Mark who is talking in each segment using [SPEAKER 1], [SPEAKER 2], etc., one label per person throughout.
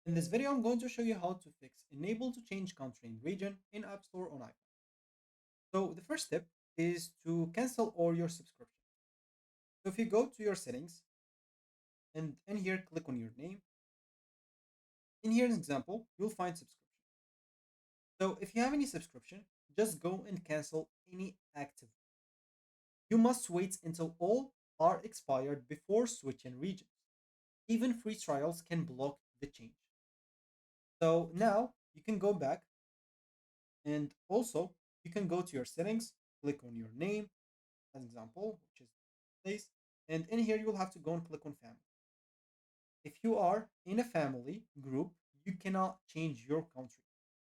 [SPEAKER 1] In this video, I'm going to show you how to fix enable to change country and region in App Store on iPhone. So the first step is to cancel all your subscriptions. So if you go to your settings and in here click on your name, in here an example, you'll find subscription. So if you have any subscription, just go and cancel any active. You must wait until all are expired before switching regions. Even free trials can block the change. So now you can go back and also you can go to your settings, click on your name as example, which is place, and in here you'll have to go and click on family. If you are in a family group, you cannot change your country.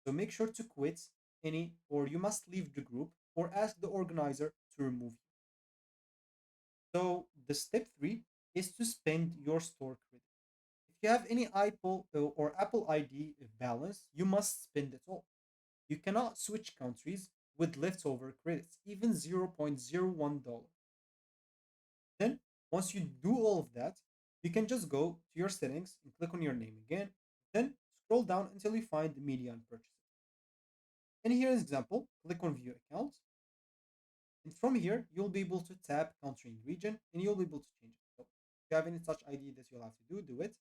[SPEAKER 1] So make sure to quit any or you must leave the group or ask the organizer to remove you. So the step 3 is to spend your store credit. If you have any Apple or Apple ID balance, you must spend it all. You cannot switch countries with leftover credits, even $0.01. Then, once you do all of that, you can just go to your settings and click on your name again. Then scroll down until you find the media and purchases. And here is example, click on view account. And from here, you'll be able to tap country and region and you'll be able to change it. So if you have any such ID that you'll have to do it.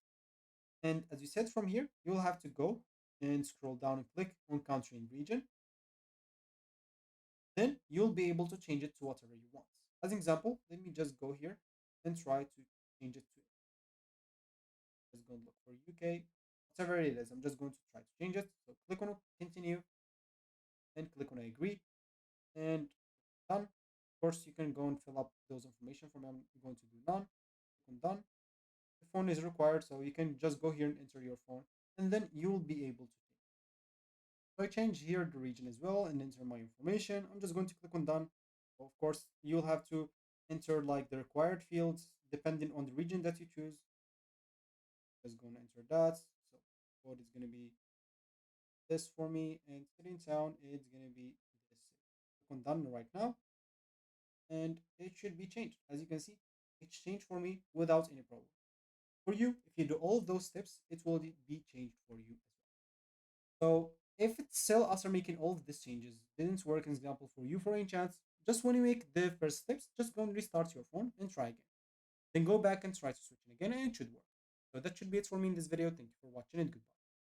[SPEAKER 1] And as you said from here, you'll have to go and scroll down and click on country and region. Then you'll be able to change it to whatever you want. As an example, let me just go here and try to change it to, just go and look for UK, whatever it is. I'm just going to try to change it. So click on continue and click on I agree and done. Of course, you can go and fill up those information for me. I'm going to do none. Click on done. The phone is required, so you can just go here and enter your phone, and then you will be able to change. So I change here the region as well and enter my information. I'm just going to click on done. Of course, you'll have to enter like the required fields depending on the region that you choose. Just going to enter that. So code is going to be this for me, and city and town is going to be this. Click on done right now, and it should be changed. As you can see, it's changed for me without any problem. For you, if you do all of those steps, it will be changed for you as well. So if it's still after making all of these changes didn't work, an example for you for any chance, just when you make the first steps, just go and restart your phone and try again. Then go back and try to switch it again and it should work. So that should be it for me in this video. Thank you for watching and goodbye.